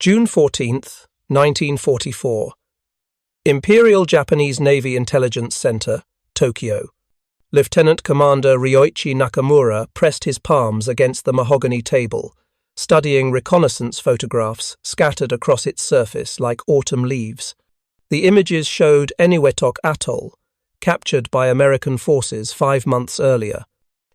June 14th, 1944. Imperial Japanese Navy Intelligence Center, Tokyo. Lieutenant Commander Ryoichi Nakamura pressed his palms against the mahogany table, studying reconnaissance photographs scattered across its surface like autumn leaves. The images showed Eniwetok Atoll, captured by American forces 5 months earlier.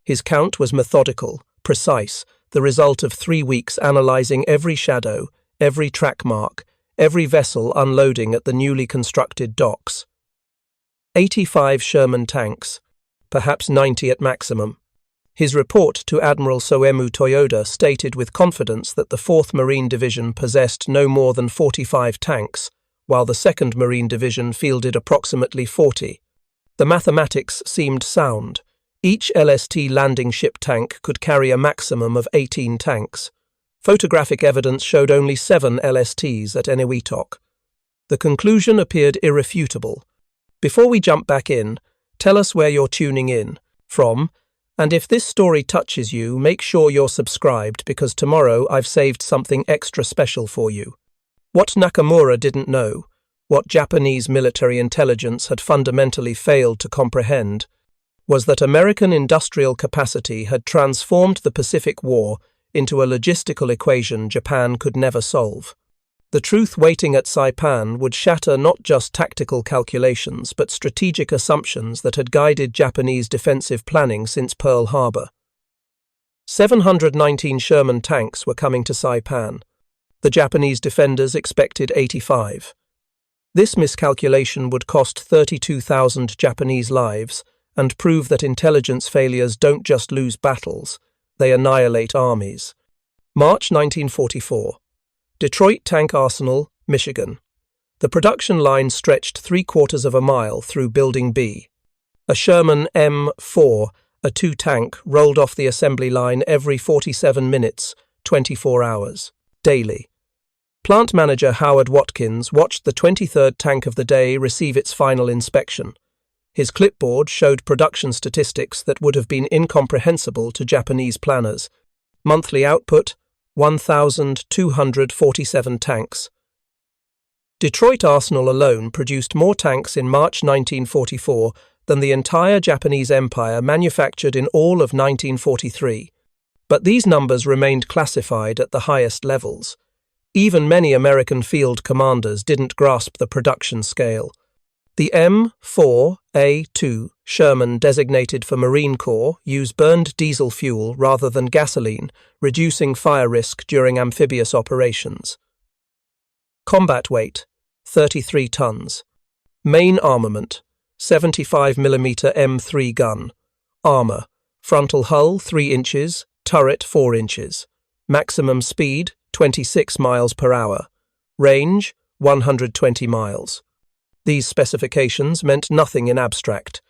His count was methodical, precise, the result of 3 weeks analyzing every shadow, every track mark, every vessel unloading at the newly constructed docks. 85 Sherman tanks, perhaps 90 at maximum. His report to Admiral Soemu Toyoda stated with confidence that the 4th Marine Division possessed no more than 45 tanks, while the 2nd Marine Division fielded approximately 40. The mathematics seemed sound. Each LST landing ship tank could carry a maximum of 18 tanks. Photographic evidence showed only 7 LSTs at Eniwetok. The conclusion appeared irrefutable. Before we jump back in, tell us where you're tuning in from, and if this story touches you, make sure you're subscribed because tomorrow I've saved something extra special for you. What Nakamura didn't know, what Japanese military intelligence had fundamentally failed to comprehend, was that American industrial capacity had transformed the Pacific War into a logistical equation Japan could never solve. The truth waiting at Saipan would shatter not just tactical calculations but strategic assumptions that had guided Japanese defensive planning since Pearl Harbor. 719 Sherman tanks were coming to Saipan. The Japanese defenders expected 85. This miscalculation would cost 32,000 Japanese lives and prove that intelligence failures don't just lose battles, they annihilate armies. March 1944. Detroit Tank Arsenal, Michigan. The production line stretched 3/4 of a mile through Building B. A Sherman M4, a 2-tank, rolled off the assembly line every 47 minutes, 24 hours, daily. Plant manager Howard Watkins watched the 23rd tank of the day receive its final inspection. His clipboard showed production statistics that would have been incomprehensible to Japanese planners. Monthly output, 1,247 tanks. Detroit Arsenal alone produced more tanks in March 1944 than the entire Japanese Empire manufactured in all of 1943. But these numbers remained classified at the highest levels. Even many American field commanders didn't grasp the production scale. The M4A2 Sherman designated for Marine Corps use burned diesel fuel rather than gasoline, reducing fire risk during amphibious operations. Combat weight, 33 tons. Main armament, 75mm M3 gun. Armor, frontal hull 3 inches, turret 4 inches. Maximum speed, 26 miles per hour. Range, 120 miles. These specifications meant nothing in abstract.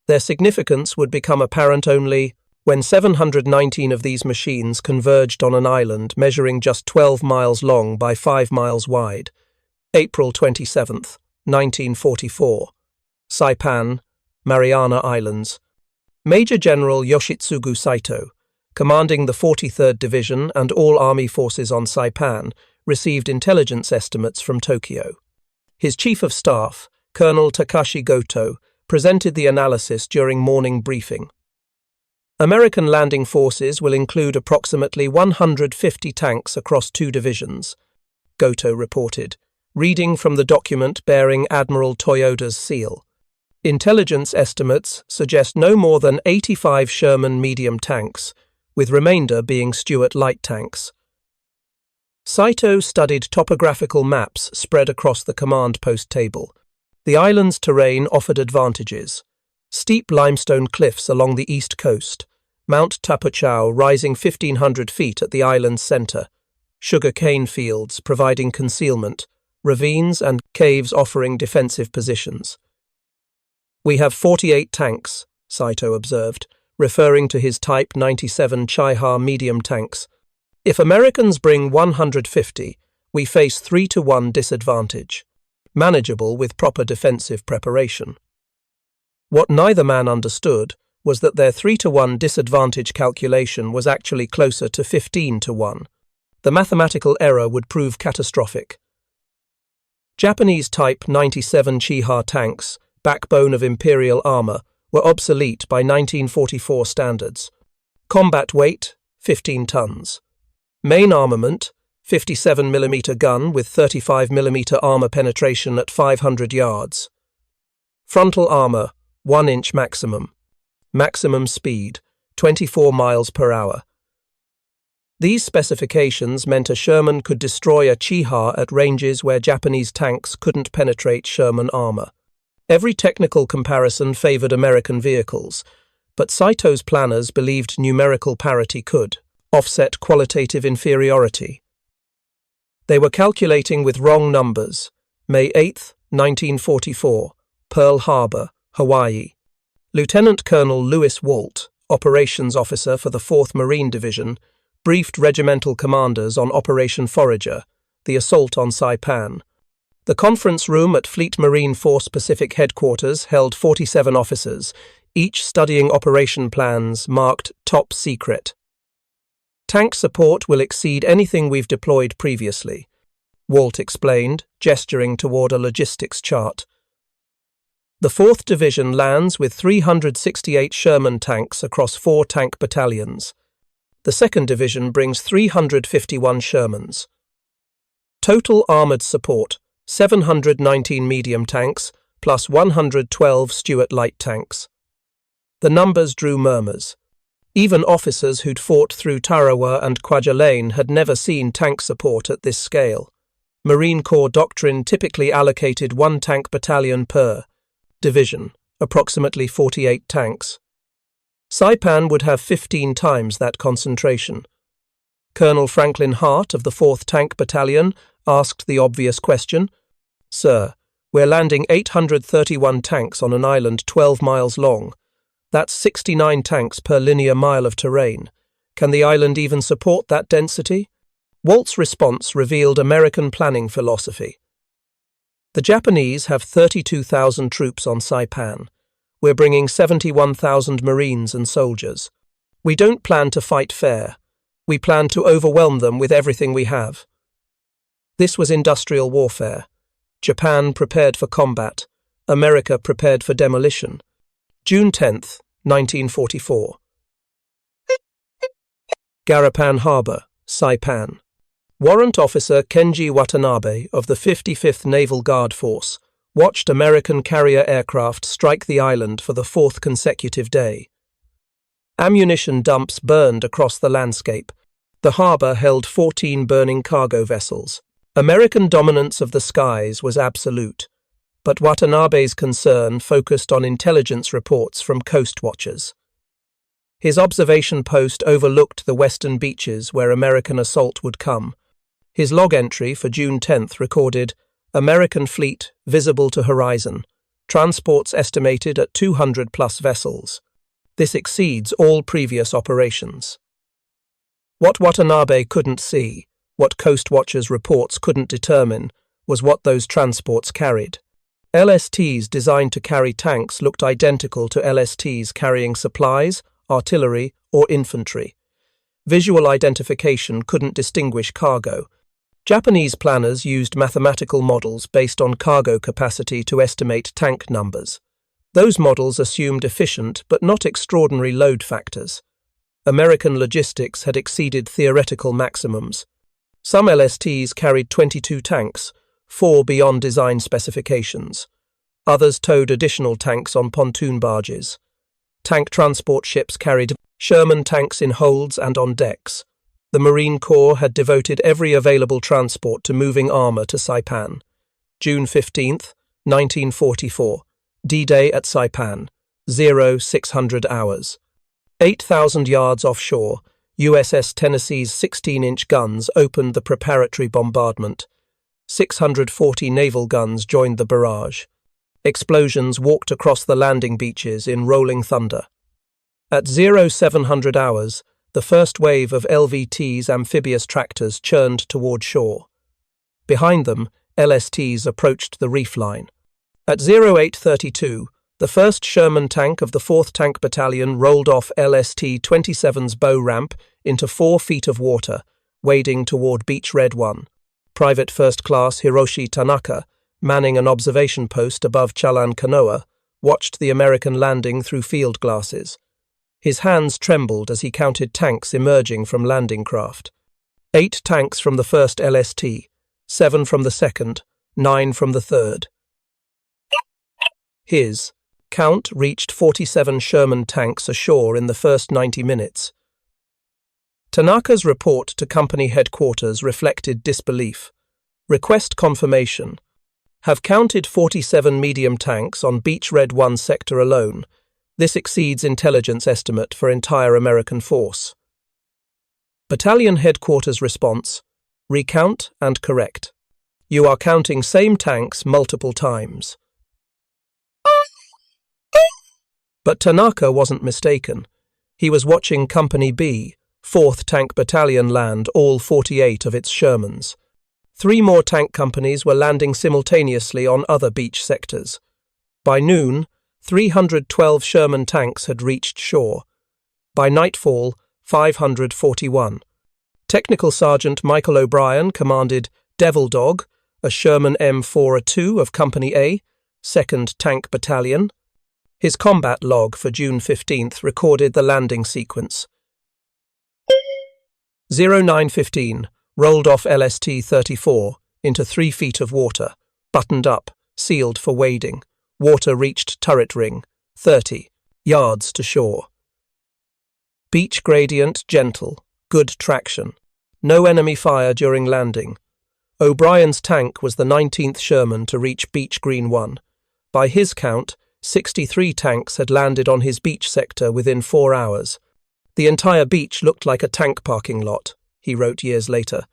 Their significance would become apparent only when 719 of these machines converged on an island measuring just 12 miles long by 5 miles wide. April 27, 1944. Saipan, Mariana Islands. Major General Yoshitsugu Saito, commanding the 43rd Division and all Army forces on Saipan, received intelligence estimates from Tokyo. His Chief of Staff, Colonel Takashi Goto, presented the analysis during morning briefing. American landing forces will include approximately 150 tanks across 2 divisions, Goto reported, reading from the document bearing Admiral Toyoda's seal. Intelligence estimates suggest no more than 85 Sherman medium tanks, with remainder being Stuart light tanks. Saito studied topographical maps spread across the command post table. The island's terrain offered advantages. Steep limestone cliffs along the east coast, Mount Tapochau rising 1,500 feet at the island's center, sugar cane fields providing concealment, ravines and caves offering defensive positions. "We have 48 tanks," Saito observed, referring to his Type 97 Chaiha medium tanks. "If Americans bring 150, we face 3-to-1 disadvantage, manageable with proper defensive preparation." What neither man understood was that their 3-to-1 disadvantage calculation was actually closer to 15-to-1. The mathematical error would prove catastrophic. Japanese Type 97 Chiha tanks, backbone of Imperial armor, were obsolete by 1944 standards. Combat weight, 15 tons. Main armament, 57mm gun with 35mm armor penetration at 500 yards. Frontal armor, 1-inch maximum. Maximum speed, 24 miles per hour. These specifications meant a Sherman could destroy a Chiha at ranges where Japanese tanks couldn't penetrate Sherman armor. Every technical comparison favored American vehicles, but Saito's planners believed numerical parity could offset qualitative inferiority. They were calculating with wrong numbers. May 8, 1944, Pearl Harbor, Hawaii. Lieutenant Colonel Lewis Walt, operations officer for the 4th Marine Division, briefed regimental commanders on Operation Forager, the assault on Saipan. The conference room at Fleet Marine Force Pacific Headquarters held 47 officers, each studying operation plans marked Top Secret. Tank support will exceed anything we've deployed previously, Walt explained, gesturing toward a logistics chart. The 4th Division lands with 368 Sherman tanks across 4 tank battalions. The 2nd Division brings 351 Shermans. Total armoured support, 719 medium tanks, plus 112 Stuart light tanks. The numbers drew murmurs. Even officers who'd fought through Tarawa and Kwajalein had never seen tank support at this scale. Marine Corps doctrine typically allocated 1 tank battalion per division, approximately 48 tanks. Saipan would have 15 times that concentration. Colonel Franklin Hart of the 4th Tank Battalion asked the obvious question, "Sir, we're landing 831 tanks on an island 12 miles long. That's 69 tanks per linear mile of terrain. Can the island even support that density?" Walt's response revealed American planning philosophy. The Japanese have 32,000 troops on Saipan. We're bringing 71,000 Marines and soldiers. We don't plan to fight fair. We plan to overwhelm them with everything we have. This was industrial warfare. Japan prepared for combat. America prepared for demolition. June 10th, 1944. Garapan Harbor, Saipan. Warrant Officer Kenji Watanabe of the 55th Naval Guard Force watched American carrier aircraft strike the island for the 4th consecutive day. Ammunition dumps burned across the landscape. The harbor held 14 burning cargo vessels. American dominance of the skies was absolute, but Watanabe's concern focused on intelligence reports from coast watchers. His observation post overlooked the western beaches where American assault would come. His log entry for June 10th recorded, "American fleet visible to horizon. Transports estimated at 200-plus vessels. This exceeds all previous operations." What Watanabe couldn't see, what Coast Watchers' reports couldn't determine, was what those transports carried. LSTs designed to carry tanks looked identical to LSTs carrying supplies, artillery, or infantry. Visual identification couldn't distinguish cargo. Japanese planners used mathematical models based on cargo capacity to estimate tank numbers. Those models assumed efficient but not extraordinary load factors. American logistics had exceeded theoretical maximums. Some LSTs carried 22 tanks, 4 beyond design specifications. Others towed additional tanks on pontoon barges. Tank transport ships carried Sherman tanks in holds and on decks. The Marine Corps had devoted every available transport to moving armor to Saipan. June 15th, 1944. D-Day at Saipan. 0600 hours. 8,000 yards offshore, USS Tennessee's 16-inch guns opened the preparatory bombardment. 640 naval guns joined the barrage. Explosions walked across the landing beaches in rolling thunder. At 0700 hours, the first wave of LVT's amphibious tractors churned toward shore. Behind them, LSTs approached the reef line. At 0832, the first Sherman tank of the 4th Tank Battalion rolled off LST-27's bow ramp into 4 feet of water, wading toward Beach Red 1. Private First Class Hiroshi Tanaka, manning an observation post above Chalan Kanoa, watched the American landing through field glasses. His hands trembled as he counted tanks emerging from landing craft. 8 tanks from the first LST, 7 from the second, 9 from the third. His count reached 47 Sherman tanks ashore in the first 90 minutes. Tanaka's report to company headquarters reflected disbelief. Request confirmation. Have counted 47 medium tanks on Beach Red 1 sector alone. This exceeds intelligence estimate for entire American force. Battalion headquarters response: recount and correct. You are counting same tanks multiple times. But Tanaka wasn't mistaken. He was watching Company B, 4th Tank Battalion, land all 48 of its Shermans. 3 more tank companies were landing simultaneously on other beach sectors. By noon, 312 Sherman tanks had reached shore. By nightfall, 541. Technical Sergeant Michael O'Brien commanded Devil Dog, a Sherman M4A2 of Company A, 2nd Tank Battalion. His combat log for June 15th recorded the landing sequence. 0915, rolled off LST 34 into 3 feet of water, buttoned up, sealed for wading. Water reached turret ring, 30 yards to shore. Beach gradient gentle, good traction. No enemy fire during landing. O'Brien's tank was the 19th Sherman to reach Beach Green 1. By his count, 63 tanks had landed on his beach sector within 4 hours. The entire beach looked like a tank parking lot, he wrote years later.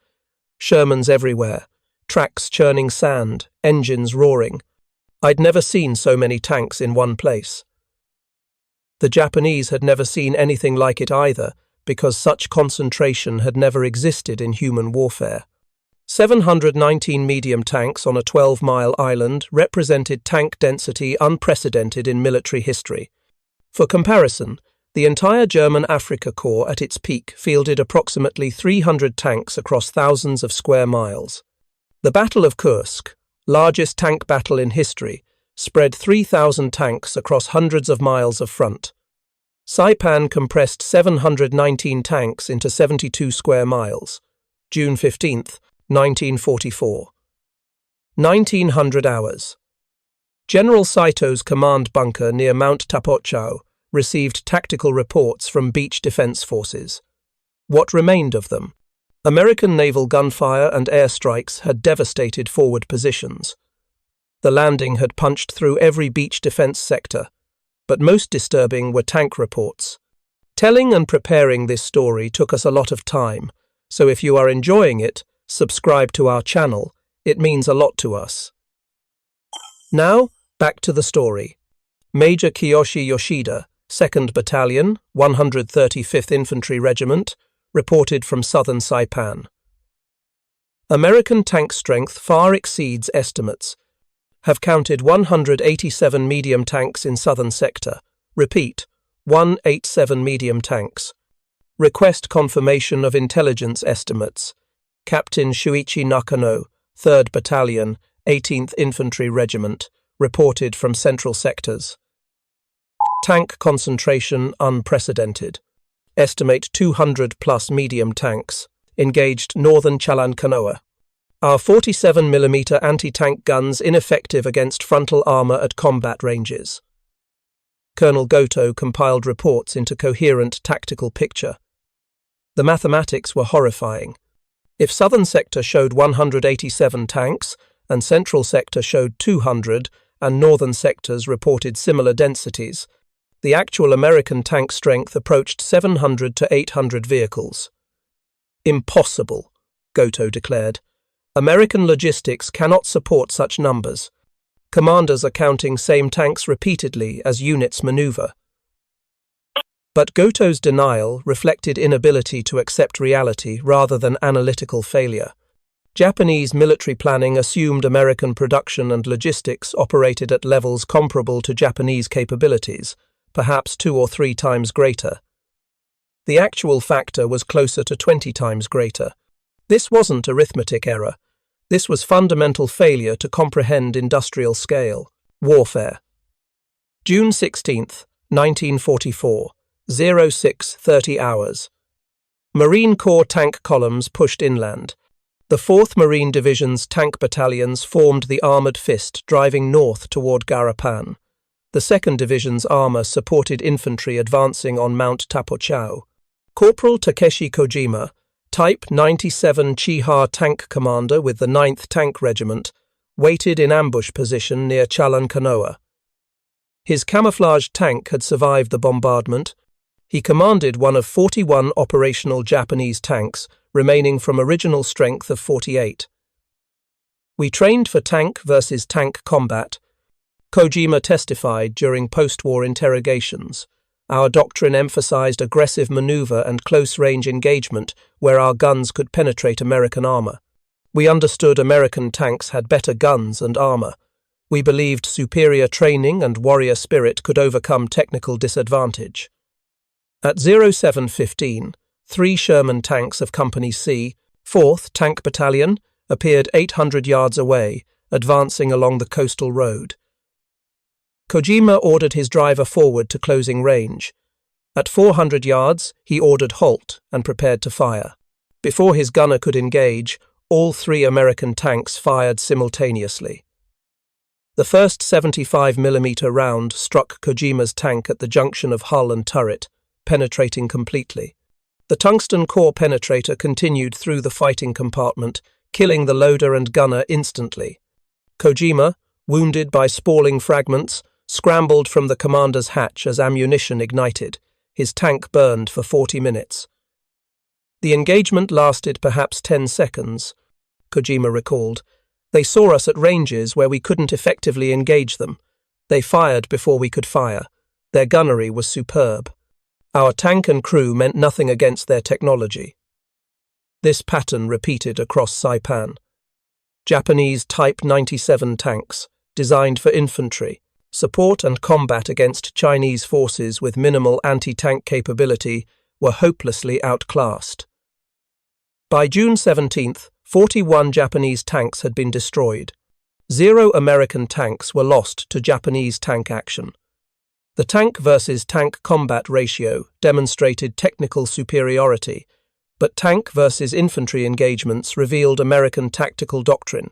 Shermans everywhere, tracks churning sand, engines roaring. I'd never seen so many tanks in one place. The Japanese had never seen anything like it either, because such concentration had never existed in human warfare. 719 medium tanks on a 12-mile island represented tank density unprecedented in military history. For comparison, the entire German Afrika Korps at its peak fielded approximately 300 tanks across thousands of square miles. The Battle of Kursk, largest tank battle in history, spread 3,000 tanks across hundreds of miles of front. Saipan compressed 719 tanks into 72 square miles. June 15th, 1944. 1900 hours. General Saito's command bunker near Mount Tapochau received tactical reports from beach defense forces. What remained of them? American naval gunfire and airstrikes had devastated forward positions. The landing had punched through every beach defense sector, but most disturbing were tank reports. Telling and preparing this story took us a lot of time, so if you are enjoying it, subscribe to our channel. It means a lot to us. Now, back to the story. Major Kiyoshi Yoshida, 2nd Battalion, 135th Infantry Regiment, reported from southern Saipan. American tank strength far exceeds estimates. Have counted 187 medium tanks in southern sector. Repeat, 187 medium tanks. Request confirmation of intelligence estimates. Captain Shuichi Nakano, 3rd Battalion, 18th Infantry Regiment, reported from central sectors. Tank concentration unprecedented. Estimate 200-plus medium tanks engaged northern Chalan Kanoa. Our 47mm anti-tank guns ineffective against frontal armor at combat ranges. Colonel Goto compiled reports into coherent tactical picture. The mathematics were horrifying. If southern sector showed 187 tanks, and central sector showed 200, and northern sectors reported similar densities, the actual American tank strength approached 700 to 800 vehicles. Impossible, Goto declared. American logistics cannot support such numbers. Commanders are counting same tanks repeatedly as units maneuver. But Goto's denial reflected inability to accept reality rather than analytical failure. Japanese military planning assumed American production and logistics operated at levels comparable to Japanese capabilities, perhaps 2 or 3 times greater. The actual factor was closer to 20 times greater. This wasn't arithmetic error. This was fundamental failure to comprehend industrial scale. Warfare. June 16th, 1944, 06:30 hours. Marine Corps tank columns pushed inland. The 4th Marine Division's tank battalions formed the armoured fist, driving north toward Garapan. The 2nd Division's armour supported infantry advancing on Mount Tapochau. Corporal Takeshi Kojima, Type 97 Chiha tank commander with the 9th Tank Regiment, waited in ambush position near Chalankanoa. His camouflaged tank had survived the bombardment. He commanded one of 41 operational Japanese tanks, remaining from original strength of 48. We trained for tank versus tank combat. Kojima testified during post-war interrogations. Our doctrine emphasized aggressive maneuver and close-range engagement where our guns could penetrate American armor. We understood American tanks had better guns and armor. We believed superior training and warrior spirit could overcome technical disadvantage. At 07:15, 3 Sherman tanks of Company C, 4th Tank Battalion, appeared 800 yards away, advancing along the coastal road. Kojima ordered his driver forward to closing range. At 400 yards, he ordered halt and prepared to fire. Before his gunner could engage, all 3 American tanks fired simultaneously. The first 75mm round struck Kojima's tank at the junction of hull and turret, penetrating completely. The tungsten core penetrator continued through the fighting compartment, killing the loader and gunner instantly. Kojima, wounded by spalling fragments, scrambled from the commander's hatch as ammunition ignited. His tank burned for 40 minutes. The engagement lasted perhaps 10 seconds, Kojima recalled. They saw us at ranges where we couldn't effectively engage them. They fired before we could fire. Their gunnery was superb. Our tank and crew meant nothing against their technology. This pattern repeated across Saipan. Japanese Type 97 tanks, designed for infantry, support and combat against Chinese forces with minimal anti-tank capability, were hopelessly outclassed. By June 17th, 41 Japanese tanks had been destroyed. 0 American tanks were lost to Japanese tank action. The tank versus tank combat ratio demonstrated technical superiority, but tank versus infantry engagements revealed American tactical doctrine.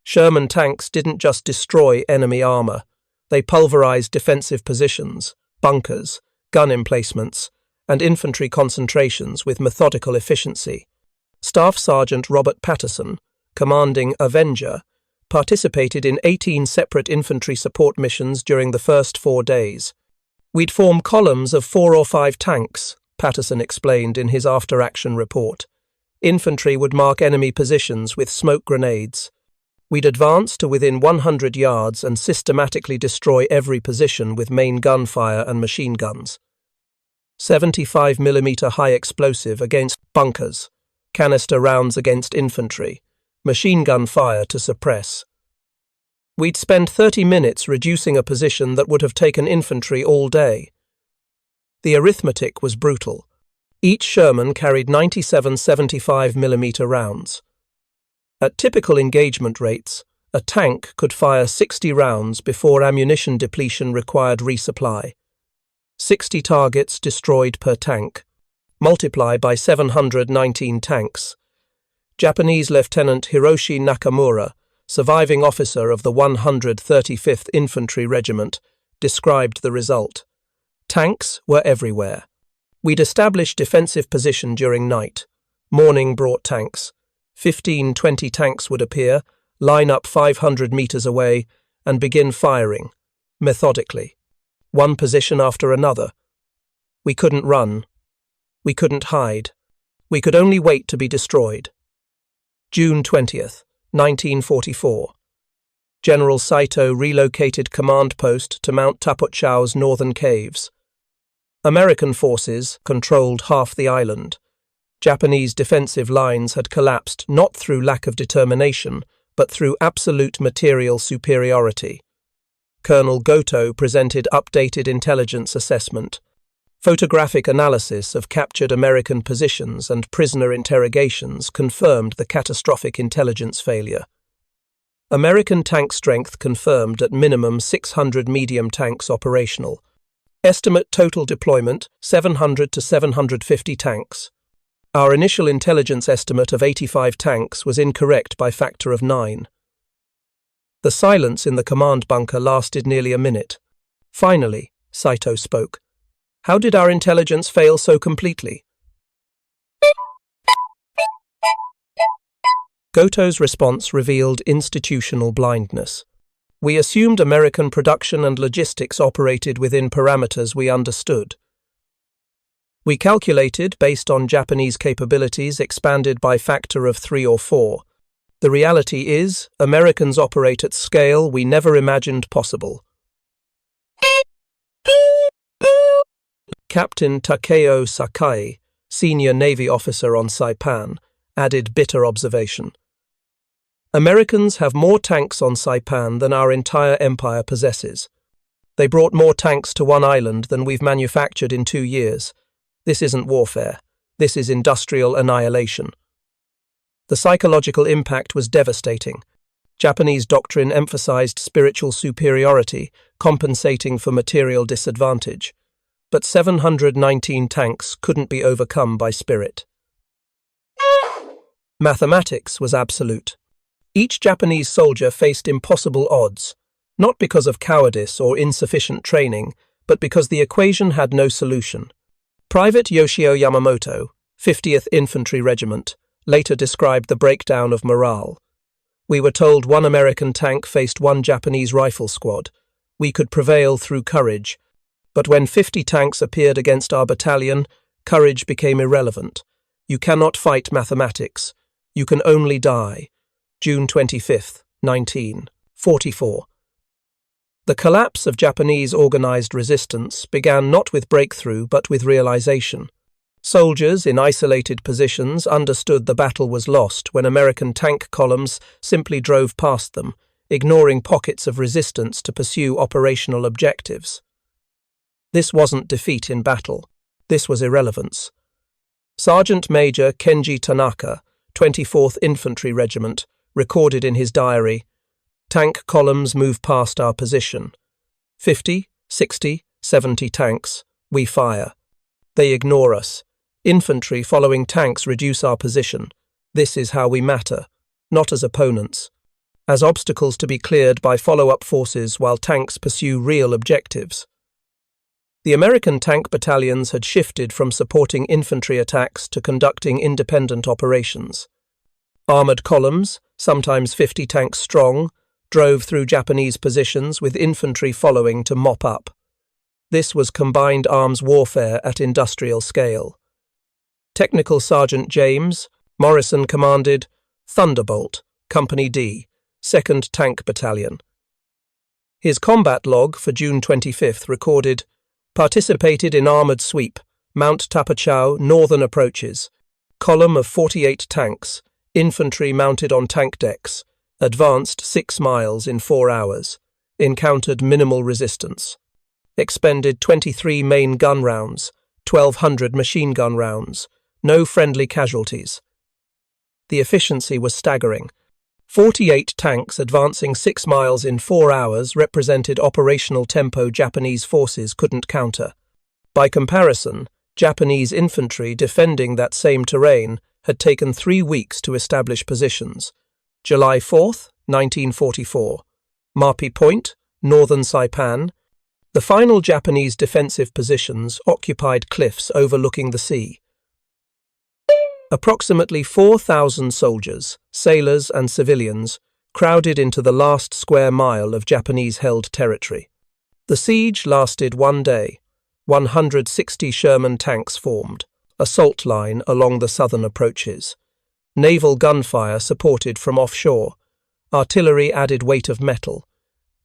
Sherman tanks didn't just destroy enemy armor, they pulverized defensive positions, bunkers, gun emplacements, and infantry concentrations with methodical efficiency. Staff Sergeant Robert Patterson, commanding Avenger, participated in 18 separate infantry support missions during the first 4 days. We'd form columns of 4 or 5 tanks, Patterson explained in his after-action report. Infantry would mark enemy positions with smoke grenades. We'd advance to within 100 yards and systematically destroy every position with main gunfire and machine guns. 75mm high explosive against bunkers, canister rounds against infantry, machine gun fire to suppress. We'd spend 30 minutes reducing a position that would have taken infantry all day. The arithmetic was brutal. Each Sherman carried 97 75mm rounds. At typical engagement rates, a tank could fire 60 rounds before ammunition depletion required resupply. 60 targets destroyed per tank. Multiply by 719 tanks. Japanese Lieutenant Ryoichi Nakamura, surviving officer of the 135th Infantry Regiment, described the result. Tanks were everywhere. We'd establish defensive position during night. Morning brought tanks. 15-20 tanks would appear, line up 500 meters away, and begin firing, methodically. One position after another. We couldn't run. We couldn't hide. We could only wait to be destroyed. June 20th, 1944. General Saito relocated command post to Mount Tapochau's northern caves. American forces controlled half the island. Japanese defensive lines had collapsed not through lack of determination, but through absolute material superiority. Colonel Goto presented updated intelligence assessment. Photographic analysis of captured American positions and prisoner interrogations confirmed the catastrophic intelligence failure. American tank strength confirmed at minimum 600 medium tanks operational. Estimate total deployment 700 to 750 tanks. Our initial intelligence estimate of 85 tanks was incorrect by factor of 9. The silence in the command bunker lasted nearly a minute. Finally, Saito spoke. How did our intelligence fail so completely? Goto's response revealed institutional blindness. We assumed American production and logistics operated within parameters we understood. We calculated based on Japanese capabilities expanded by factor of 3 or 4. The reality is, Americans operate at scale we never imagined possible. Captain Takeo Sakai, senior Navy officer on Saipan, added bitter observation. Americans have more tanks on Saipan than our entire empire possesses. They brought more tanks to one island than we've manufactured in 2 years. This isn't warfare. This is industrial annihilation. The psychological impact was devastating. Japanese doctrine emphasized spiritual superiority, compensating for material disadvantage. But 719 tanks couldn't be overcome by spirit. Mathematics was absolute. Each Japanese soldier faced impossible odds, not because of cowardice or insufficient training, but because the equation had no solution. Private Yoshio Yamamoto, 50th Infantry Regiment, later described the breakdown of morale. We were told one American tank faced one Japanese rifle squad. We could prevail through courage. But when 50 tanks appeared against our battalion, courage became irrelevant. You cannot fight mathematics. You can only die. June 25, 1944. The collapse of Japanese organized resistance began not with breakthrough but with realization. Soldiers in isolated positions understood the battle was lost when American tank columns simply drove past them, ignoring pockets of resistance to pursue operational objectives. This wasn't defeat in battle. This was irrelevance. Sergeant Major Kenji Tanaka, 24th Infantry Regiment, recorded in his diary, "Tank columns move past our position. 50, 60, 70 tanks. We fire. They ignore us. Infantry following tanks reduce our position. This is how we matter, not as opponents. As obstacles to be cleared by follow-up forces while tanks pursue real objectives." The American tank battalions had shifted from supporting infantry attacks to conducting independent operations. Armoured columns, sometimes 50 tanks strong, drove through Japanese positions with infantry following to mop up. This was combined arms warfare at industrial scale. Technical Sergeant James Morrison commanded Thunderbolt, Company D, 2nd Tank Battalion. His combat log for June 25th recorded, "Participated in armoured sweep, Mount Tapachau, northern approaches. Column of 48 tanks, infantry mounted on tank decks, advanced 6 miles in 4 hours, encountered minimal resistance. Expended 23 main gun rounds, 1,200 machine gun rounds, no friendly casualties." The efficiency was staggering. 48 tanks advancing 6 miles in 4 hours represented operational tempo Japanese forces couldn't counter. By comparison, Japanese infantry defending that same terrain had taken 3 weeks to establish positions. July 4, 1944. Mapi Point, northern Saipan. The final Japanese defensive positions occupied cliffs overlooking the sea. Approximately 4,000 soldiers, sailors and civilians crowded into the last square mile of Japanese-held territory. The siege lasted 1 day. 160 Sherman tanks formed. Assault line along the southern approaches. Naval gunfire supported from offshore. Artillery added weight of metal.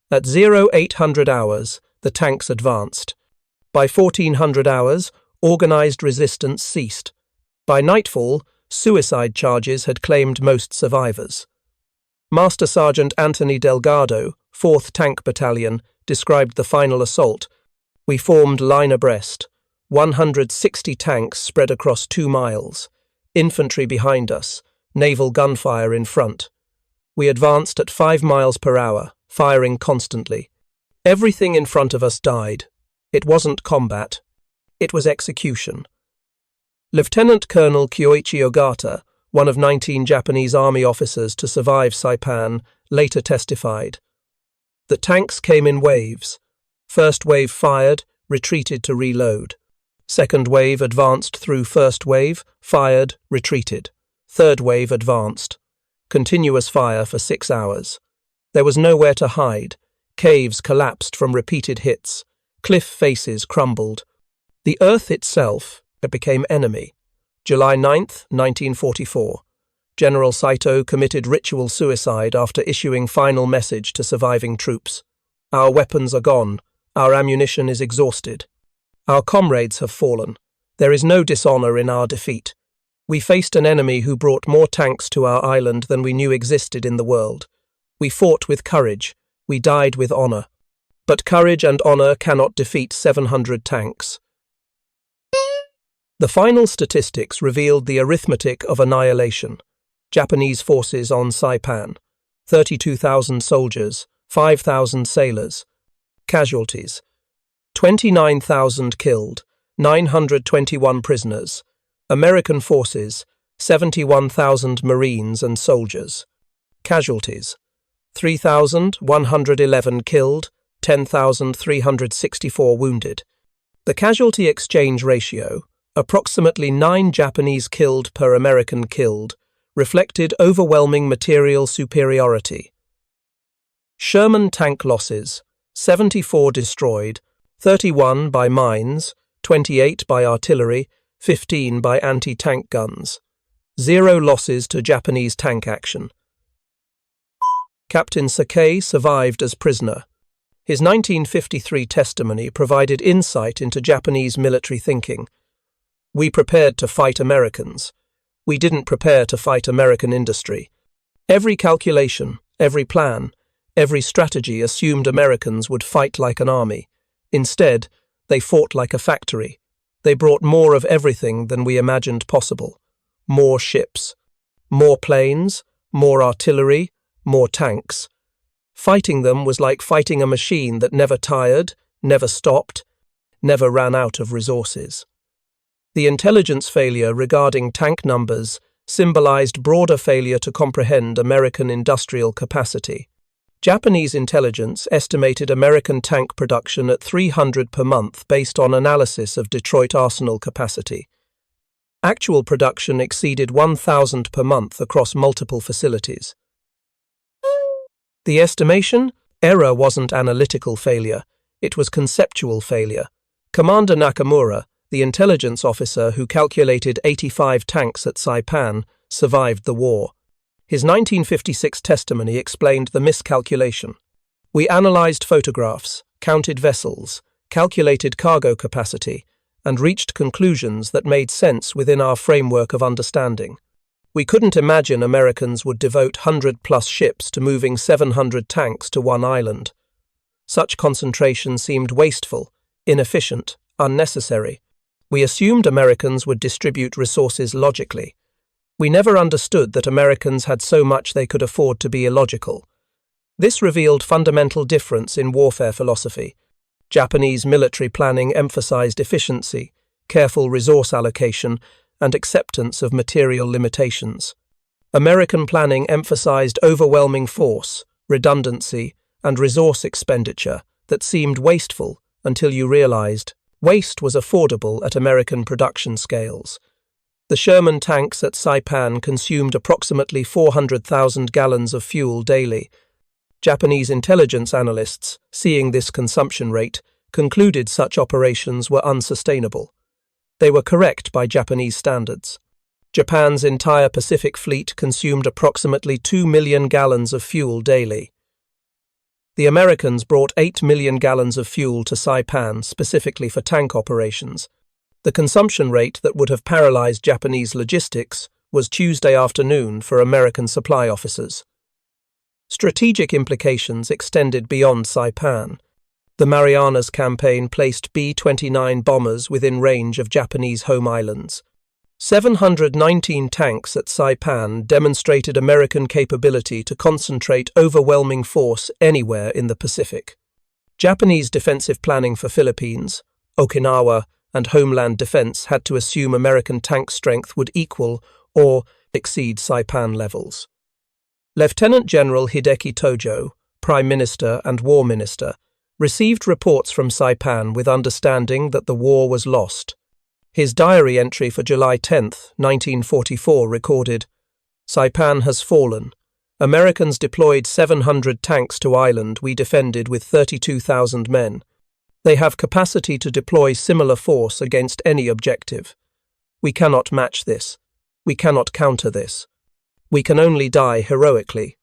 At 0800 hours, the tanks advanced. By 1400 hours, organized resistance ceased. By nightfall, suicide charges had claimed most survivors. Master Sergeant Anthony Delgado, 4th Tank Battalion, described the final assault. "We formed line abreast. 160 tanks spread across 2 miles, infantry behind us, naval gunfire in front. We advanced at 5 miles per hour, firing constantly. Everything in front of us died. It wasn't combat. It was execution. Lieutenant Colonel Kyoichi Ogata, one of 19 Japanese army officers to survive Saipan, later testified. The tanks came in waves. First wave fired, retreated to reload. Second wave advanced through first wave, fired, retreated. Third wave advanced. Continuous fire for 6 hours. There was nowhere to hide. Caves collapsed from repeated hits. Cliff faces crumbled. The earth itself became enemy. July 9th, 1944. General Saito committed ritual suicide after issuing final message to surviving troops. Our weapons are gone. Our ammunition is exhausted. Our comrades have fallen. There is no dishonor in our defeat. We faced an enemy who brought more tanks to our island than we knew existed in the world. We fought with courage. We died with honor. But courage and honor cannot defeat 700 tanks. The final statistics revealed the arithmetic of annihilation. Japanese forces on Saipan. 32,000 soldiers, 5,000 sailors. Casualties. 29,000 killed, 921 prisoners. American forces, 71,000 Marines and soldiers. Casualties. 3,111 killed, 10,364 wounded. The casualty exchange ratio, approximately 9 Japanese killed per American killed, reflected overwhelming material superiority. Sherman tank losses, 74 destroyed, 31 by mines, 28 by artillery, 15 by anti-tank guns. 0 losses to Japanese tank action. Captain Sakai survived as prisoner. His 1953 testimony provided insight into Japanese military thinking. We prepared to fight Americans. We didn't prepare to fight American industry. Every calculation, every plan, every strategy assumed Americans would fight like an army. Instead, they fought like a factory. They brought more of everything than we imagined possible. More ships, more planes, more artillery, more tanks. Fighting them was like fighting a machine that never tired, never stopped, never ran out of resources. The intelligence failure regarding tank numbers symbolized broader failure to comprehend American industrial capacity. Japanese intelligence estimated American tank production at 300 per month based on analysis of Detroit arsenal capacity. Actual production exceeded 1,000 per month across multiple facilities. The estimation? Error wasn't analytical failure, it was conceptual failure. Commander Nakamura, the intelligence officer who calculated 85 tanks at Saipan, survived the war. His 1956 testimony explained the miscalculation. We analyzed photographs, counted vessels, calculated cargo capacity, and reached conclusions that made sense within our framework of understanding. We couldn't imagine Americans would devote 100-plus ships to moving 700 tanks to one island. Such concentration seemed wasteful, inefficient, unnecessary. We assumed Americans would distribute resources logically. We never understood that Americans had so much they could afford to be illogical. This revealed fundamental difference in warfare philosophy. Japanese military planning emphasized efficiency, careful resource allocation, and acceptance of material limitations. American planning emphasized overwhelming force, redundancy, and resource expenditure that seemed wasteful until you realized waste was affordable at American production scales. The Sherman tanks at Saipan consumed approximately 400,000 gallons of fuel daily. Japanese intelligence analysts, seeing this consumption rate, concluded such operations were unsustainable. They were correct by Japanese standards. Japan's entire Pacific fleet consumed approximately 2 million gallons of fuel daily. The Americans brought 8 million gallons of fuel to Saipan specifically for tank operations. The consumption rate that would have paralyzed Japanese logistics was Tuesday afternoon for American supply officers. Strategic implications extended beyond Saipan. The Marianas Campaign placed B-29 bombers within range of Japanese home islands. 719 tanks at Saipan demonstrated American capability to concentrate overwhelming force anywhere in the Pacific. Japanese defensive planning for Philippines, Okinawa, and homeland defense had to assume American tank strength would equal or exceed Saipan levels. Lieutenant General Hideki Tojo, Prime Minister and War Minister, received reports from Saipan with understanding that the war was lost. His diary entry for July 10, 1944 recorded, "Saipan has fallen. Americans deployed 700 tanks to island we defended with 32,000 men. They have capacity to deploy similar force against any objective. We cannot match this. We cannot counter this. We can only die heroically."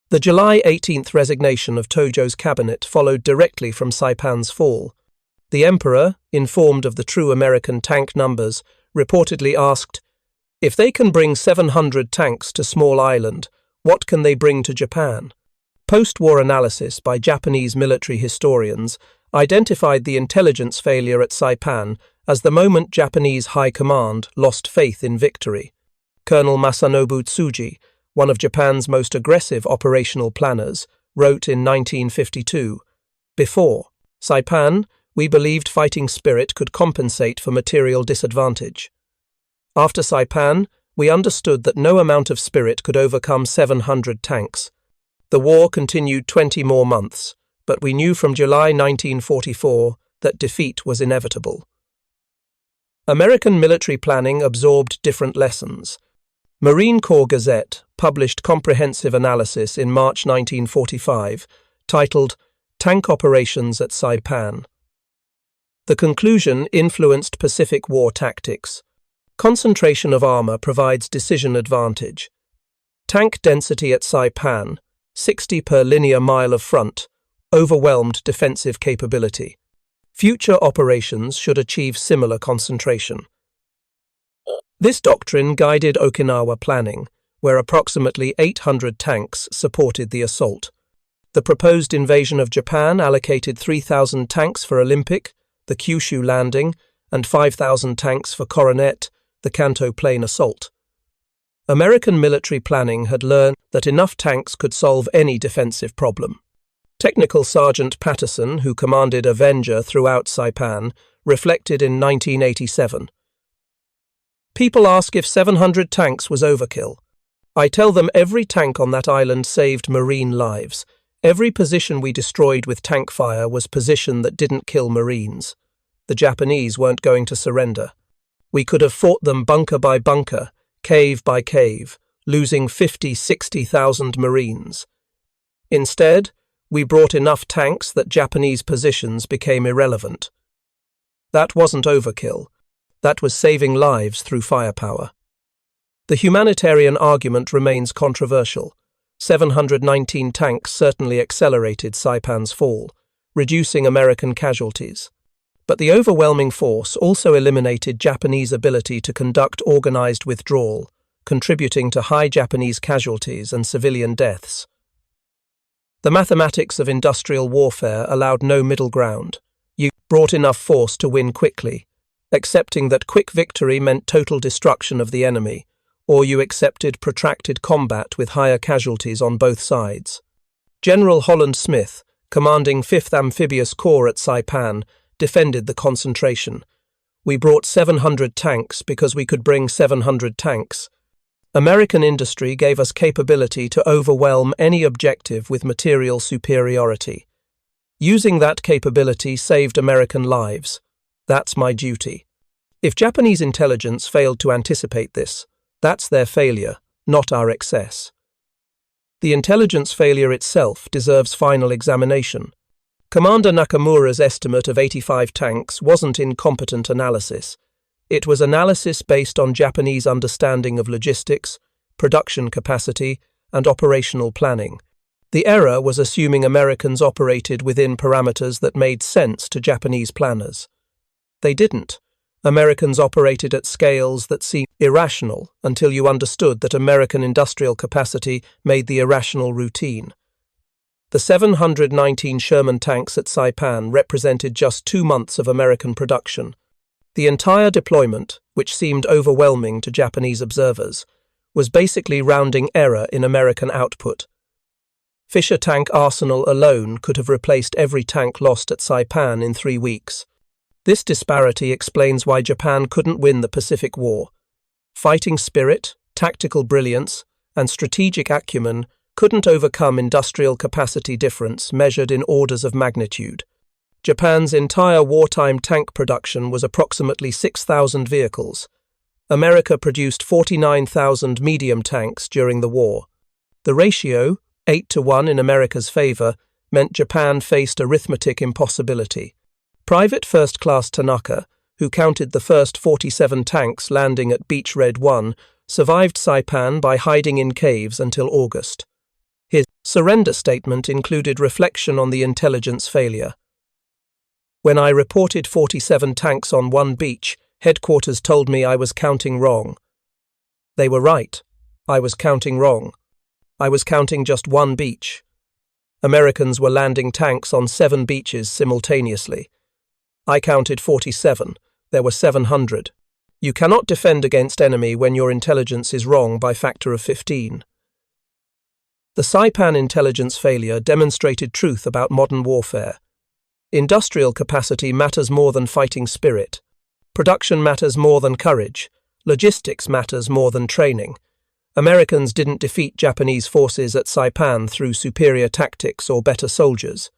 The July 18th resignation of Tojo's cabinet followed directly from Saipan's fall. The Emperor, informed of the true American tank numbers, reportedly asked, "If they can bring 700 tanks to Small Island, what can they bring to Japan?" Post-war analysis by Japanese military historians identified the intelligence failure at Saipan as the moment Japanese high command lost faith in victory. Colonel Masanobu Tsuji, one of Japan's most aggressive operational planners, wrote in 1952, "Before Saipan, we believed fighting spirit could compensate for material disadvantage. After Saipan, we understood that no amount of spirit could overcome 700 tanks. The war continued 20 more months, but we knew from July 1944 that defeat was inevitable." American military planning absorbed different lessons. Marine Corps Gazette published comprehensive analysis in March 1945, titled "Tank Operations at Saipan." The conclusion influenced Pacific War tactics. Concentration of armor provides decision advantage. Tank density at Saipan, 60 per linear mile of front, overwhelmed defensive capability. Future operations should achieve similar concentration. This doctrine guided Okinawa planning, where approximately 800 tanks supported the assault. The proposed invasion of Japan allocated 3,000 tanks for Olympic, the Kyushu landing, and 5,000 tanks for Coronet, the Kanto Plain assault. American military planning had learned that enough tanks could solve any defensive problem. Technical Sergeant Patterson, who commanded Avenger throughout Saipan, reflected in 1987. "People ask if 700 tanks was overkill. I tell them every tank on that island saved Marine lives. Every position we destroyed with tank fire was position that didn't kill Marines. The Japanese weren't going to surrender. We could have fought them bunker by bunker, cave by cave, losing 50,000–60,000 Marines. Instead, we brought enough tanks that Japanese positions became irrelevant. That wasn't overkill. That was saving lives through firepower." The humanitarian argument remains controversial. 719 tanks certainly accelerated Saipan's fall, reducing American casualties. But the overwhelming force also eliminated Japanese ability to conduct organized withdrawal, contributing to high Japanese casualties and civilian deaths. The mathematics of industrial warfare allowed no middle ground. You brought enough force to win quickly, accepting that quick victory meant total destruction of the enemy, or you accepted protracted combat with higher casualties on both sides. General Holland Smith, commanding 5th Amphibious Corps at Saipan, defended the concentration. "We brought 700 tanks because we could bring 700 tanks. American industry gave us capability to overwhelm any objective with material superiority. Using that capability saved American lives. That's my duty. If Japanese intelligence failed to anticipate this, that's their failure, not our excess. The intelligence failure itself deserves final examination. Commander Nakamura's estimate of 85 tanks wasn't incompetent analysis. It was analysis based on Japanese understanding of logistics, production capacity, and operational planning. The error was assuming Americans operated within parameters that made sense to Japanese planners. They didn't. Americans operated at scales that seemed irrational until you understood that American industrial capacity made the irrational routine. The 719 Sherman tanks at Saipan represented just 2 months of American production. The entire deployment, which seemed overwhelming to Japanese observers, was basically rounding error in American output. Fisher Tank Arsenal alone could have replaced every tank lost at Saipan in 3 weeks. This disparity explains why Japan couldn't win the Pacific War. Fighting spirit, tactical brilliance, and strategic acumen couldn't overcome industrial capacity difference measured in orders of magnitude. Japan's entire wartime tank production was approximately 6,000 vehicles. America produced 49,000 medium tanks during the war. The ratio, 8-1 in America's favor, meant Japan faced arithmetic impossibility. Private First Class Tanaka, who counted the first 47 tanks landing at Beach Red 1, survived Saipan by hiding in caves until August. His surrender statement included reflection on the intelligence failure. When I reported 47 tanks on one beach, headquarters told me I was counting wrong. They were right. I was counting wrong. I was counting just one beach. Americans were landing tanks on 7 beaches simultaneously. I counted 47. There were 700. You cannot defend against enemy when your intelligence is wrong by factor of 15. The Saipan intelligence failure demonstrated truth about modern warfare. Industrial capacity matters more than fighting spirit. Production matters more than courage. Logistics matters more than training. Americans didn't defeat Japanese forces at Saipan through superior tactics or better soldiers.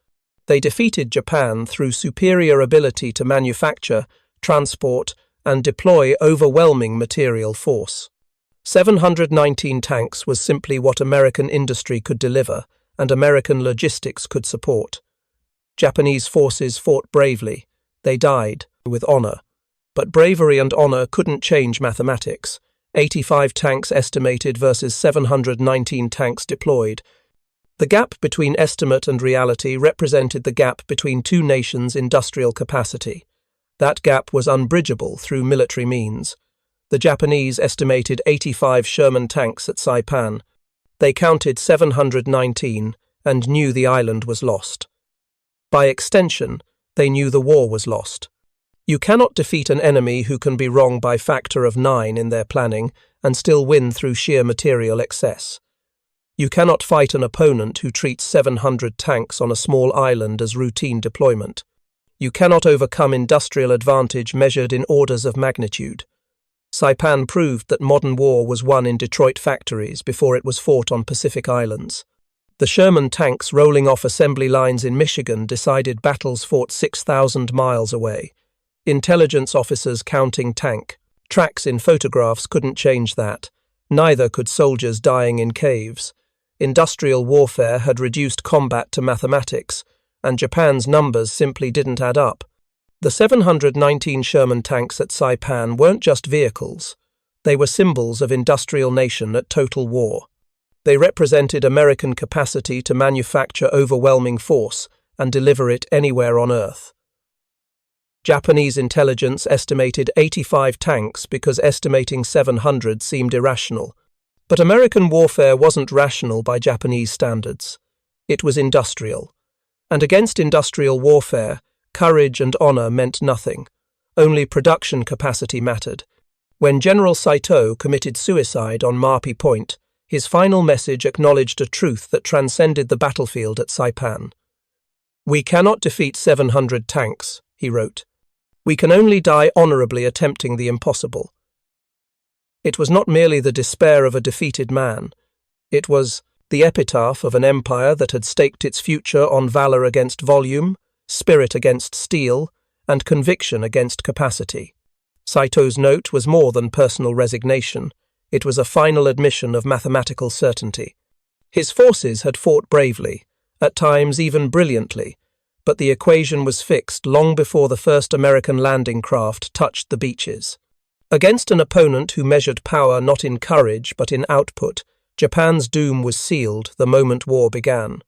They defeated Japan through superior ability to manufacture, transport, and deploy overwhelming material force. 719 tanks was simply what American industry could deliver and American logistics could support. Japanese forces fought bravely. They died with honor. But bravery and honor couldn't change mathematics. 85 tanks estimated versus 719 tanks deployed. The gap between estimate and reality represented the gap between two nations' industrial capacity. That gap was unbridgeable through military means. The Japanese estimated 85 Sherman tanks at Saipan. They counted 719 and knew the island was lost. By extension, they knew the war was lost. You cannot defeat an enemy who can be wrong by factor of 9 in their planning and still win through sheer material excess. You cannot fight an opponent who treats 700 tanks on a small island as routine deployment. You cannot overcome industrial advantage measured in orders of magnitude. Saipan proved that modern war was won in Detroit factories before it was fought on Pacific islands. The Sherman tanks rolling off assembly lines in Michigan decided battles fought 6,000 miles away. Intelligence officers counting tank tracks in photographs couldn't change that. Neither could soldiers dying in caves. Industrial warfare had reduced combat to mathematics, and Japan's numbers simply didn't add up. The 719 Sherman tanks at Saipan weren't just vehicles. They were symbols of industrial nation at total war. They represented American capacity to manufacture overwhelming force and deliver it anywhere on Earth. Japanese intelligence estimated 85 tanks because estimating 700 seemed irrational. But American warfare wasn't rational by Japanese standards. It was industrial. And against industrial warfare, courage and honor meant nothing. Only production capacity mattered. When General Saito committed suicide on Marpi Point, his final message acknowledged a truth that transcended the battlefield at Saipan. "We cannot defeat 700 tanks," he wrote. "We can only die honorably attempting the impossible." It was not merely the despair of a defeated man. It was the epitaph of an empire that had staked its future on valor against volume, spirit against steel, and conviction against capacity. Saito's note was more than personal resignation. It was a final admission of mathematical certainty. His forces had fought bravely, at times even brilliantly, but the equation was fixed long before the first American landing craft touched the beaches. Against an opponent who measured power not in courage but in output, Japan's doom was sealed the moment war began.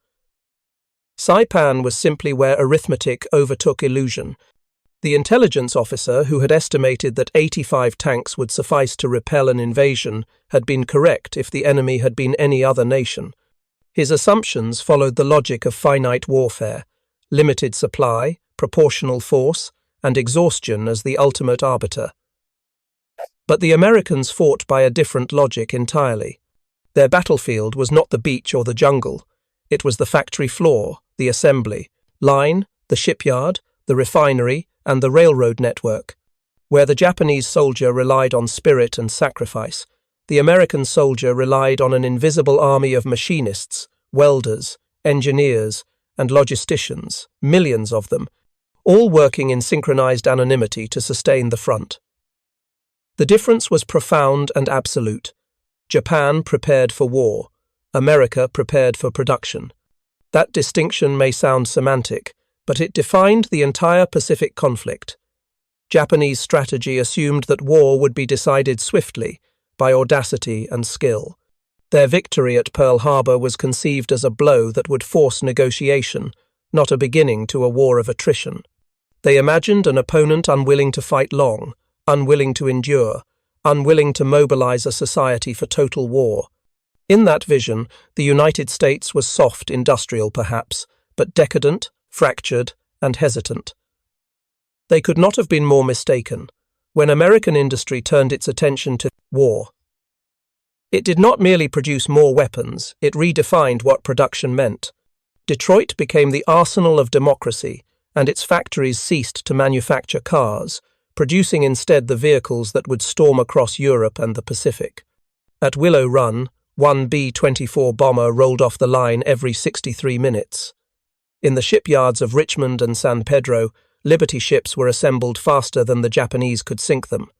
Saipan was simply where arithmetic overtook illusion. The intelligence officer who had estimated that 85 tanks would suffice to repel an invasion had been correct if the enemy had been any other nation. His assumptions followed the logic of finite warfare: limited supply, proportional force, and exhaustion as the ultimate arbiter. But the Americans fought by a different logic entirely. Their battlefield was not the beach or the jungle. It was the factory floor, the assembly line, the shipyard, the refinery, and the railroad network. Where the Japanese soldier relied on spirit and sacrifice, the American soldier relied on an invisible army of machinists, welders, engineers, and logisticians, millions of them, all working in synchronized anonymity to sustain the front. The difference was profound and absolute. Japan prepared for war. America prepared for production. That distinction may sound semantic, but it defined the entire Pacific conflict. Japanese strategy assumed that war would be decided swiftly, by audacity and skill. Their victory at Pearl Harbor was conceived as a blow that would force negotiation, not a beginning to a war of attrition. They imagined an opponent unwilling to fight long, unwilling to endure, unwilling to mobilize a society for total war. In that vision, the United States was soft industrial perhaps, but decadent, fractured, and hesitant. They could not have been more mistaken when American industry turned its attention to war. It did not merely produce more weapons, it redefined what production meant. Detroit became the arsenal of democracy, and its factories ceased to manufacture cars, producing instead the vehicles that would storm across Europe and the Pacific. At Willow Run, one B-24 bomber rolled off the line every 63 minutes. In the shipyards of Richmond and San Pedro, Liberty ships were assembled faster than the Japanese could sink them.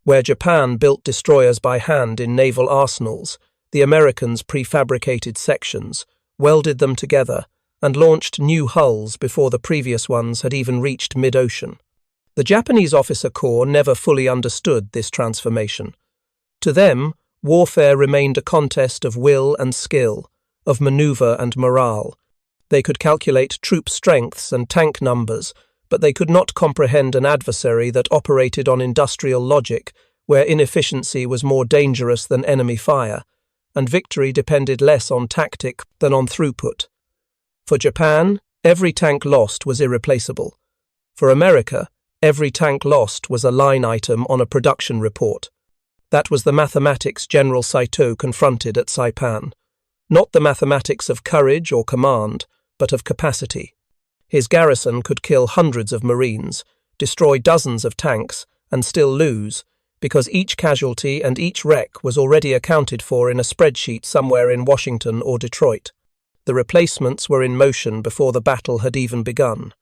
Where Japan built destroyers by hand in naval arsenals, the Americans prefabricated sections, welded them together, and launched new hulls before the previous ones had even reached mid-ocean. The Japanese officer corps never fully understood this transformation. To them, warfare remained a contest of will and skill, of maneuver and morale. They could calculate troop strengths and tank numbers, but they could not comprehend an adversary that operated on industrial logic, where inefficiency was more dangerous than enemy fire, and victory depended less on tactic than on throughput. For Japan, every tank lost was irreplaceable. For America, every tank lost was a line item on a production report. That was the mathematics General Saito confronted at Saipan. Not the mathematics of courage or command, but of capacity. His garrison could kill hundreds of Marines, destroy dozens of tanks, and still lose, because each casualty and each wreck was already accounted for in a spreadsheet somewhere in Washington or Detroit. The replacements were in motion before the battle had even begun.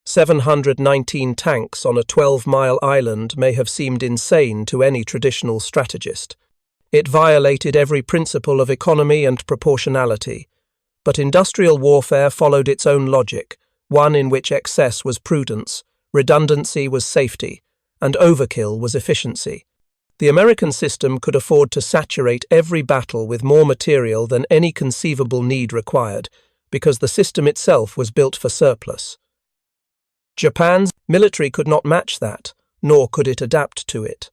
719 tanks on a 12-mile island may have seemed insane to any traditional strategist. It violated every principle of economy and proportionality. But industrial warfare followed its own logic, one in which excess was prudence, redundancy was safety, and overkill was efficiency. The American system could afford to saturate every battle with more material than any conceivable need required, because the system itself was built for surplus. Japan's military could not match that, nor could it adapt to it.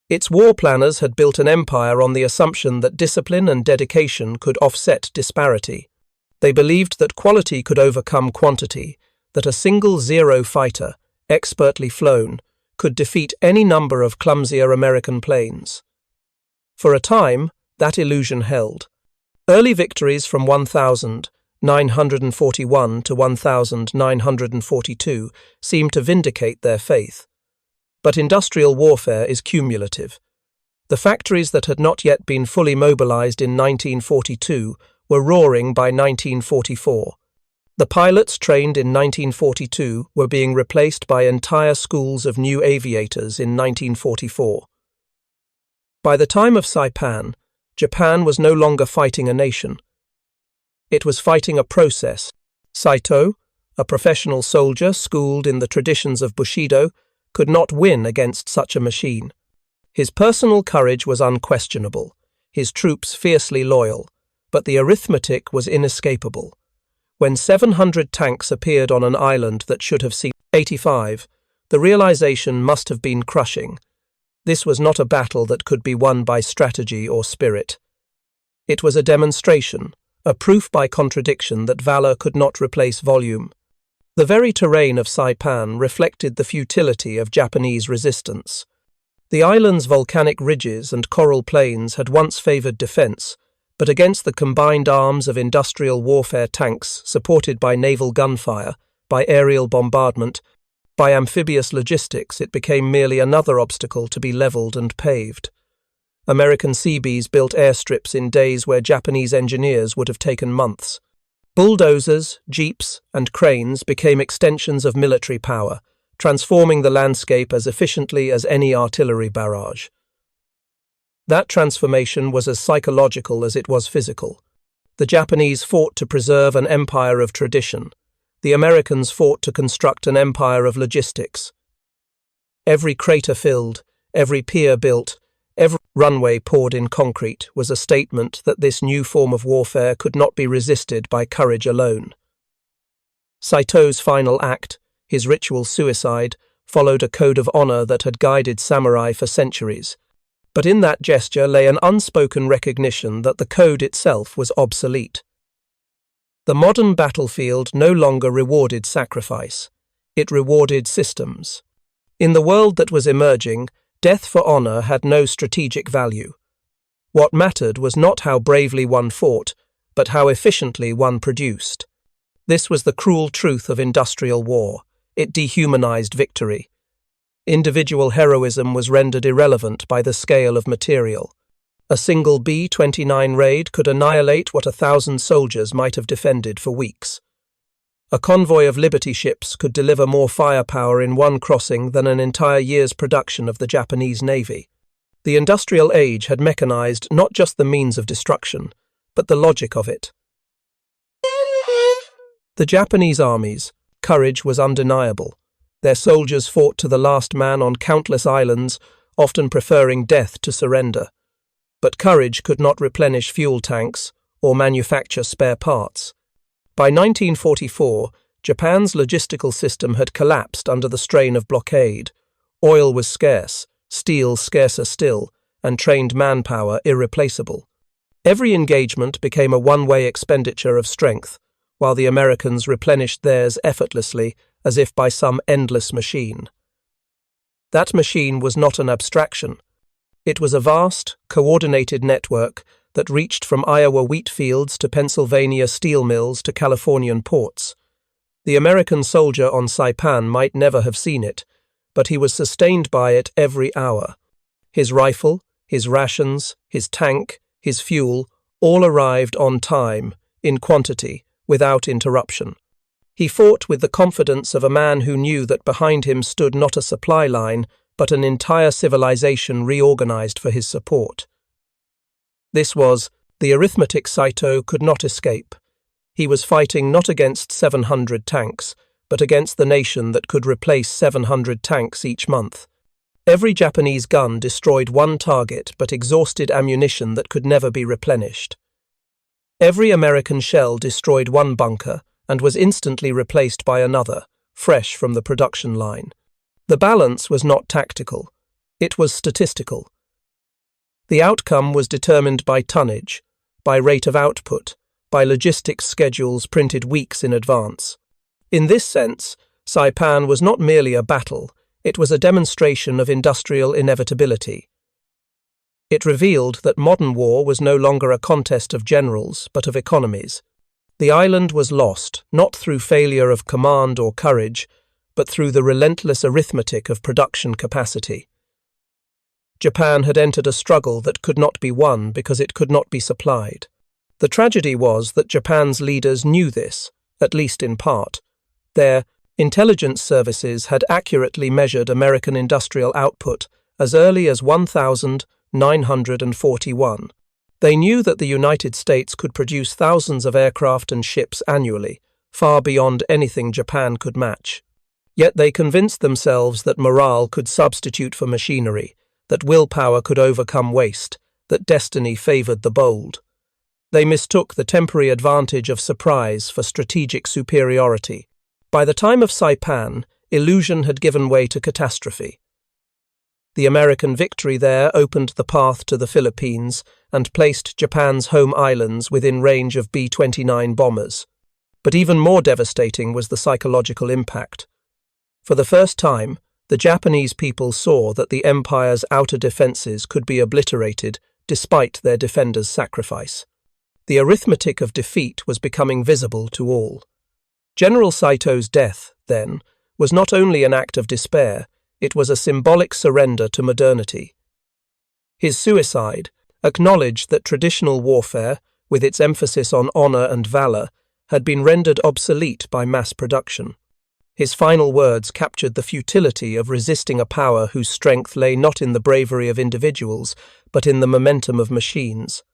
Its war planners had built an empire on the assumption that discipline and dedication could offset disparity. They believed that quality could overcome quantity, that a single Zero fighter, expertly flown, could defeat any number of clumsier American planes. For a time, that illusion held. Early victories from 1941 to 1942 seemed to vindicate their faith. But industrial warfare is cumulative. The factories that had not yet been fully mobilized in 1942 were roaring by 1944. The pilots trained in 1942 were being replaced by entire schools of new aviators in 1944. By the time of Saipan, Japan was no longer fighting a nation. It was fighting a process. Saito, a professional soldier schooled in the traditions of Bushido, could not win against such a machine. His personal courage was unquestionable, his troops fiercely loyal, but the arithmetic was inescapable. When 700 tanks appeared on an island that should have seen 85, the realization must have been crushing. This was not a battle that could be won by strategy or spirit. It was a demonstration, a proof by contradiction that valor could not replace volume. The very terrain of Saipan reflected the futility of Japanese resistance. The island's volcanic ridges and coral plains had once favored defense, but against the combined arms of industrial warfare tanks supported by naval gunfire, by aerial bombardment, by amphibious logistics, it became merely another obstacle to be leveled and paved. American Seabees built airstrips in days where Japanese engineers would have taken months. Bulldozers, jeeps, and cranes became extensions of military power, transforming the landscape as efficiently as any artillery barrage. That transformation was as psychological as it was physical. The Japanese fought to preserve an empire of tradition. The Americans fought to construct an empire of logistics. Every crater filled, every pier built, every runway poured in concrete was a statement that this new form of warfare could not be resisted by courage alone. Saito's final act, his ritual suicide, followed a code of honor that had guided samurai for centuries. But in that gesture lay an unspoken recognition that the code itself was obsolete. The modern battlefield no longer rewarded sacrifice. It rewarded systems. In the world that was emerging, death for honor had no strategic value. What mattered was not how bravely one fought, but how efficiently one produced. This was the cruel truth of industrial war. It dehumanized victory. Individual heroism was rendered irrelevant by the scale of material. A single B-29 raid could annihilate what 1,000 soldiers might have defended for weeks. A convoy of Liberty ships could deliver more firepower in one crossing than an entire year's production of the Japanese Navy. The industrial age had mechanized not just the means of destruction, but the logic of it. The Japanese army's courage was undeniable. Their soldiers fought to the last man on countless islands, often preferring death to surrender. But courage could not replenish fuel tanks or manufacture spare parts. By 1944, Japan's logistical system had collapsed under the strain of blockade. Oil was scarce, steel scarcer still, and trained manpower irreplaceable. Every engagement became a one-way expenditure of strength, while the Americans replenished theirs effortlessly as if by some endless machine. That machine was not an abstraction. It was a vast, coordinated network that reached from Iowa wheat fields to Pennsylvania steel mills to Californian ports. The American soldier on Saipan might never have seen it, but he was sustained by it every hour. His rifle, his rations, his tank, his fuel, all arrived on time, in quantity, without interruption. He fought with the confidence of a man who knew that behind him stood not a supply line, but an entire civilization reorganized for his support. This was the arithmetic Saito could not escape. He was fighting not against 700 tanks, but against the nation that could replace 700 tanks each month. Every Japanese gun destroyed one target but exhausted ammunition that could never be replenished. Every American shell destroyed one bunker and was instantly replaced by another, fresh from the production line. The balance was not tactical. It was statistical. The outcome was determined by tonnage, by rate of output, by logistics schedules printed weeks in advance. In this sense, Saipan was not merely a battle, it was a demonstration of industrial inevitability. It revealed that modern war was no longer a contest of generals, but of economies. The island was lost, not through failure of command or courage, but through the relentless arithmetic of production capacity. Japan had entered a struggle that could not be won because it could not be supplied. The tragedy was that Japan's leaders knew this, at least in part. Their intelligence services had accurately measured American industrial output as early as 1941. They knew that the United States could produce thousands of aircraft and ships annually, far beyond anything Japan could match. Yet they convinced themselves that morale could substitute for machinery, that willpower could overcome waste, that destiny favored the bold. They mistook the temporary advantage of surprise for strategic superiority. By the time of Saipan, illusion had given way to catastrophe. The American victory there opened the path to the Philippines and placed Japan's home islands within range of B-29 bombers. But even more devastating was the psychological impact. For the first time, the Japanese people saw that the empire's outer defenses could be obliterated despite their defenders' sacrifice. The arithmetic of defeat was becoming visible to all. General Saito's death, then, was not only an act of despair, it was a symbolic surrender to modernity. His suicide acknowledged that traditional warfare, with its emphasis on honor and valor, had been rendered obsolete by mass production. His final words captured the futility of resisting a power whose strength lay not in the bravery of individuals, but in the momentum of machines.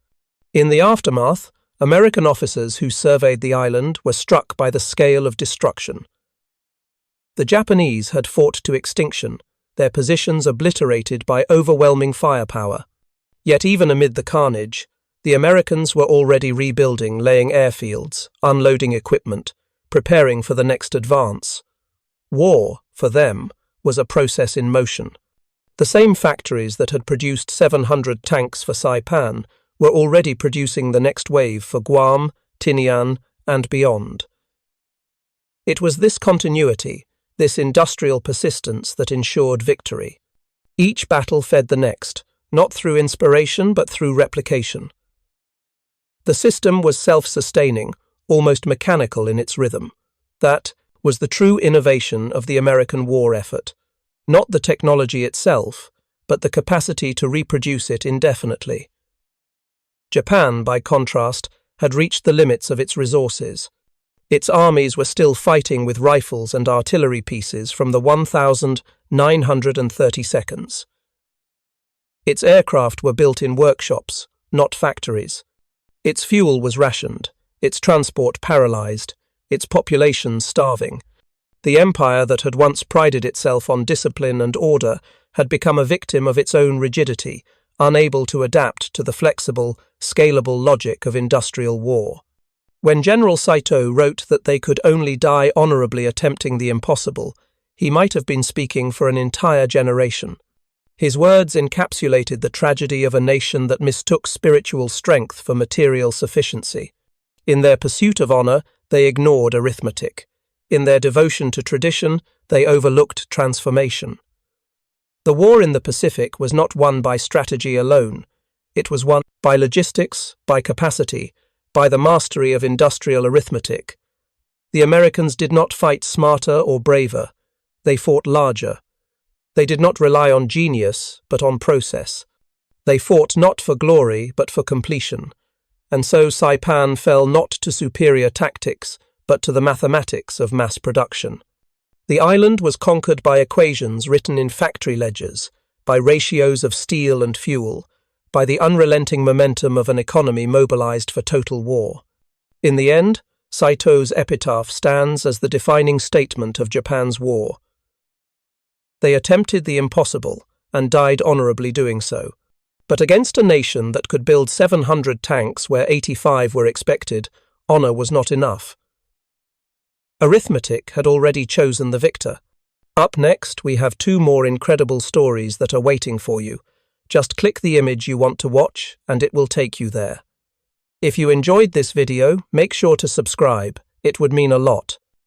In the aftermath, American officers who surveyed the island were struck by the scale of destruction. The Japanese had fought to extinction, their positions obliterated by overwhelming firepower. Yet even amid the carnage, the Americans were already rebuilding, laying airfields, unloading equipment, preparing for the next advance. War, for them, was a process in motion. The same factories that had produced 700 tanks for Saipan were already producing the next wave for Guam, Tinian, and beyond. It was this continuity, this industrial persistence that ensured victory. Each battle fed the next, not through inspiration but through replication. The system was self-sustaining, almost mechanical in its rhythm. That was the true innovation of the American war effort, not the technology itself, but the capacity to reproduce it indefinitely. Japan, by contrast, had reached the limits of its resources. Its armies were still fighting with rifles and artillery pieces from the 1932nd. Its aircraft were built in workshops, not factories. Its fuel was rationed, its transport paralyzed, its population starving. The empire that had once prided itself on discipline and order had become a victim of its own rigidity, unable to adapt to the flexible, scalable logic of industrial war. When General Saito wrote that they could only die honorably attempting the impossible, he might have been speaking for an entire generation. His words encapsulated the tragedy of a nation that mistook spiritual strength for material sufficiency. In their pursuit of honor, they ignored arithmetic. In their devotion to tradition, they overlooked transformation. The war in the Pacific was not won by strategy alone. It was won by logistics, by capacity, by the mastery of industrial arithmetic. The Americans did not fight smarter or braver. They fought larger. They did not rely on genius, but on process. They fought not for glory, but for completion. And so Saipan fell not to superior tactics, but to the mathematics of mass production. The island was conquered by equations written in factory ledgers, by ratios of steel and fuel, by the unrelenting momentum of an economy mobilized for total war. In the end, Saito's epitaph stands as the defining statement of Japan's war. They attempted the impossible and died honorably doing so. But against a nation that could build 700 tanks where 85 were expected, honor was not enough. Arithmetic had already chosen the victor. Up next, we have two more incredible stories that are waiting for you. Just click the image you want to watch, and it will take you there. If you enjoyed this video, make sure to subscribe. It would mean a lot.